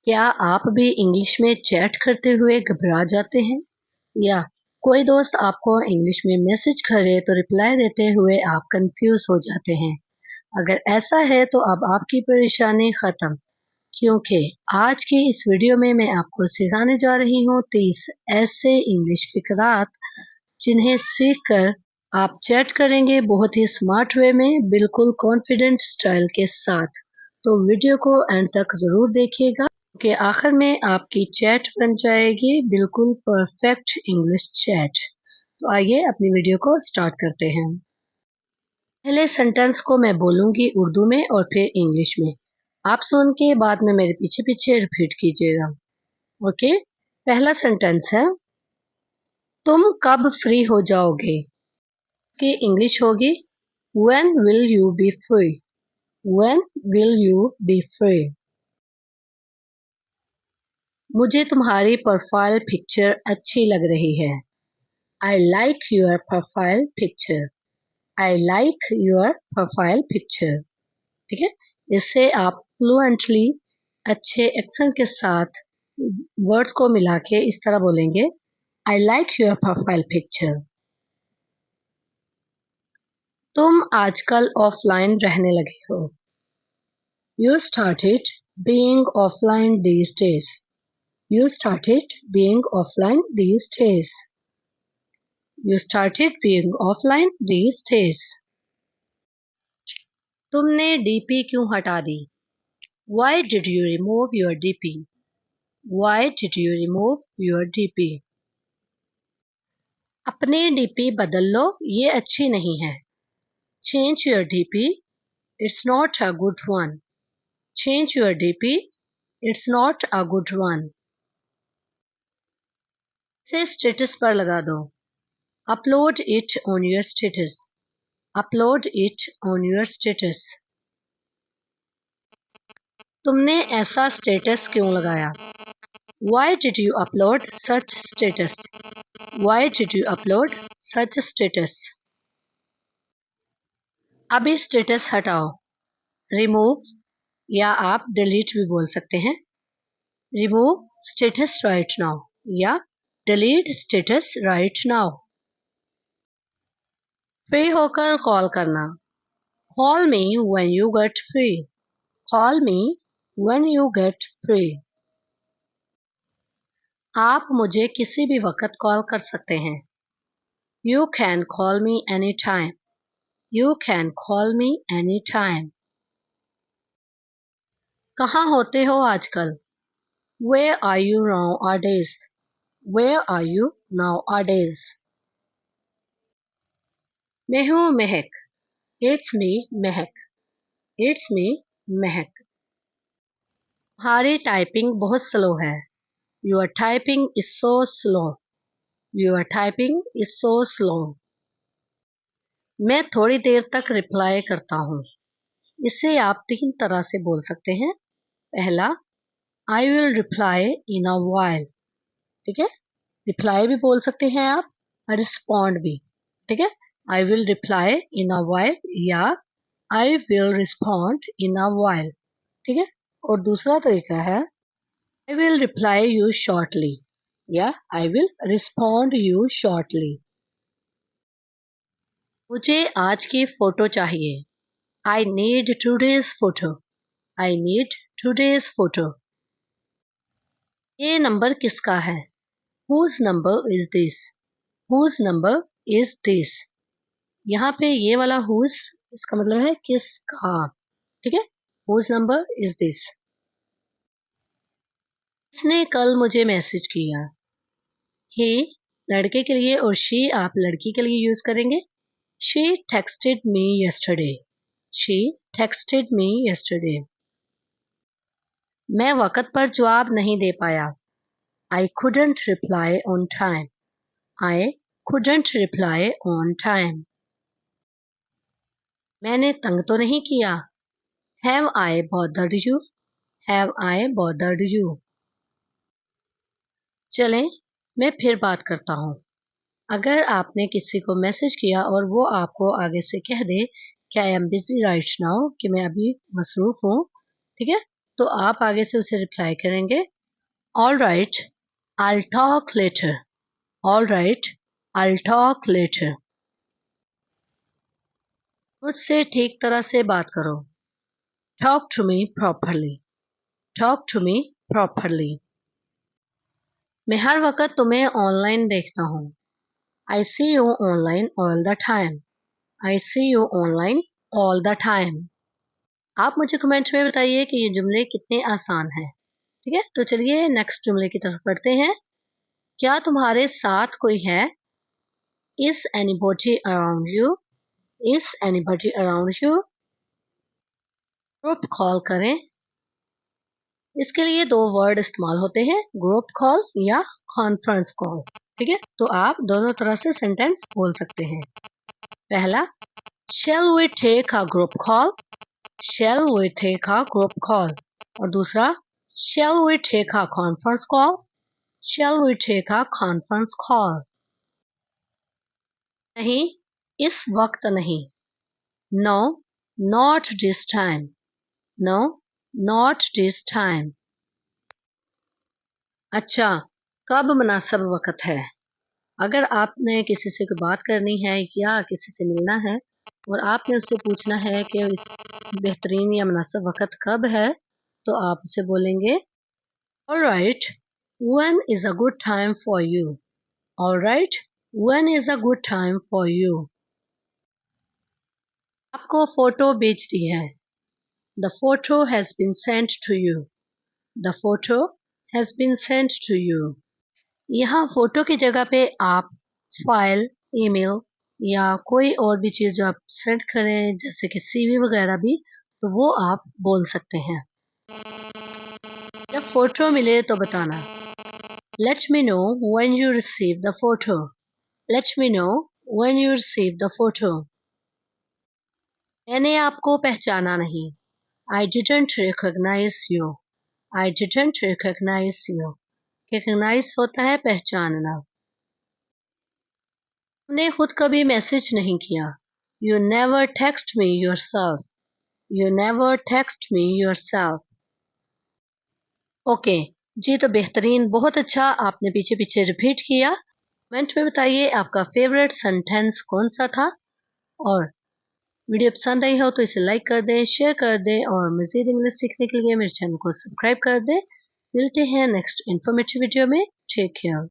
क्या आप भी इंग्लिश में चैट करते हुए घबरा जाते हैं या कोई दोस्त आपको इंग्लिश में मैसेज करे तो रिप्लाई देते हुए आप कंफ्यूज हो जाते हैं? अगर ऐसा है तो अब आपकी परेशानी खत्म, क्योंकि आज की इस वीडियो में मैं आपको सिखाने जा रही हूँ 30 ऐसे इंग्लिश फिकरात जिन्हें सीखकर आप चैट करेंगे बहुत ही स्मार्ट वे में, बिल्कुल कॉन्फिडेंट स्टाइल के साथ। तो वीडियो को एंड तक ज़रूर देखिएगा कि आखिर में आपकी चैट बन जाएगी बिल्कुल परफेक्ट इंग्लिश चैट। तो आइए अपनी वीडियो को स्टार्ट करते हैं। पहले सेंटेंस को मैं बोलूँगी उर्दू में और फिर इंग्लिश में। आप सुन के बाद में मेरे पीछे पीछे रिपीट कीजिएगा। ओके, पहला सेंटेंस है, तुम कब फ्री हो जाओगे? कि इंग्लिश होगी, When will you be free? When will you be free? मुझे तुम्हारी प्रोफाइल पिक्चर अच्छी लग रही है। I like your profile picture. I like your profile picture. ठीक है, इससे आप फ्लुएंटली अच्छे एक्सेंट के साथ वर्ड्स को मिला के इस तरह बोलेंगे, I like your profile picture. तुम आजकल ऑफलाइन रहने लगे हो। You started being offline these days. You started being offline these days. You started being offline these days. तुमने डीपी क्यों हटा दी? Why did you remove your DP? Why did you remove your DP? अपनी DP बदल लो, ये अच्छी नहीं है। Change your DP. It's not a good one. Change your DP. It's not a good one. से स्टेटस पर लगा दो। Upload it on your status. Upload it on your status. तुमने ऐसा स्टेटस क्यों लगाया? Why did you upload such status? Why did you upload such status? अभी status हटाओ। रिमूव या आप डिलीट भी बोल सकते हैं। रिमूव स्टेटस राइट नाउ या delete status right now. Free होकर कॉल करना। Call me when you get free. Call me when you get free. आप मुझे किसी भी वक्त कॉल कर सकते हैं। You can call me anytime. You can call me anytime. कहाँ होते हो आजकल? Where are you nowadays? Where are you nowadays? मैं हूँ महक। It's me Mahak. It's me महक। तुम्हारी टाइपिंग बहुत स्लो है। Your typing is so slow. Your typing is so slow. मैं थोड़ी देर तक रिप्लाई करता हूँ। इसे आप 3 तरह से बोल सकते हैं। पहला, I will reply in a while. ठीक है, रिप्लाई भी बोल सकते हैं आप, रिस्पॉन्ड भी। ठीक है, I will reply in a while या I will respond in a while। ठीक है, और दूसरा तरीका है I will reply you shortly या I will respond you shortly। मुझे आज की फोटो चाहिए। I need today's photo. I need today's photo. ये नंबर किसका है? Whose number is this? Whose number is this? यहाँ पे ये वाला whose इसका मतलब है किसका। ठीक है, whose number is this? इसने कल मुझे मैसेज किया। He लड़के के लिए और she आप लड़की के लिए यूज करेंगे। She texted me yesterday. She texted me yesterday. मैं वक़्त पर जवाब नहीं दे पाया। I couldn't reply on time. I couldn't reply on time. मैंने तंग तो नहीं किया। Have I bothered you? Have I bothered you? चलें, मैं फिर बात करता हूँ। अगर आपने किसी को मैसेज किया और वो आपको आगे से कह दे कि I am busy right now, कि मैं अभी मसरूफ हूँ, ठीक है, तो आप आगे से उसे रिप्लाई करेंगे all right I'll talk later. All right, I'll talk later. मुझसे ठीक तरह से बात करो. Talk to me properly. Talk to me properly. मैं हर वक्त तुम्हें ऑनलाइन देखता हूँ. I see you online all the time. I see you online all the time. आप मुझे कमेंट में बताइए कि ये जुमले कितने आसान हैं. ठीक है, तो चलिए नेक्स्ट जुमले की तरफ बढ़ते हैं. क्या तुम्हारे साथ कोई है? Is anybody around you? Is anybody around you? Group call करें. इसके लिए दो वर्ड इस्तेमाल होते हैं, ग्रुप कॉल या कॉन्फ्रेंस कॉल. ठीक है, तो आप दोनों तरह से सेंटेंस बोल सकते हैं. पहला, shall we take a group call? Shall we take a group call? और दूसरा, shall we take a conference call? Shall we take a conference call? नहीं, इस वक्त नहीं. No, not this time. No, not this time. अच्छा, कब मुनासिब वक्त है? अगर आपने किसी से कोई बात करनी है या किसी से मिलना है और आपने उससे पूछना है कि इस बेहतरीन या मुनासिब वक्त कब है, तो आप उसे बोलेंगे All right, when is a good time for you? All right, when is a good time for you? आपको फोटो भेज दी है. The photo has been sent to you. The photo has been sent to you. यहाँ photo की जगह पे आप file, email या कोई और भी चीज़ जो आप सेंड करें जैसे कि सीवी वगैरह भी, तो वो आप बोल सकते हैं. जब फोटो मिले तो बताना Let me know when you receive the photo. Let me know when you receive the photo. मैंने आपको पहचाना नहीं. I didn't recognize you. I didn't recognize you. Recognize होता है पहचानना. तुमने खुद कभी मैसेज नहीं किया. You never text me yourself. You never text me yourself. Okay जी, तो बेहतरीन, बहुत अच्छा आपने पीछे पीछे रिपीट किया. कमेंट में बताइए आपका फेवरेट सेंटेंस कौन सा था. और वीडियो पसंद आई हो तो इसे लाइक कर दें, शेयर कर दें और मज़ीद इंग्लिश सीखने के लिए मेरे चैनल को सब्सक्राइब कर दें. मिलते हैं नेक्स्ट इन्फॉर्मेटिव वीडियो में. Take care.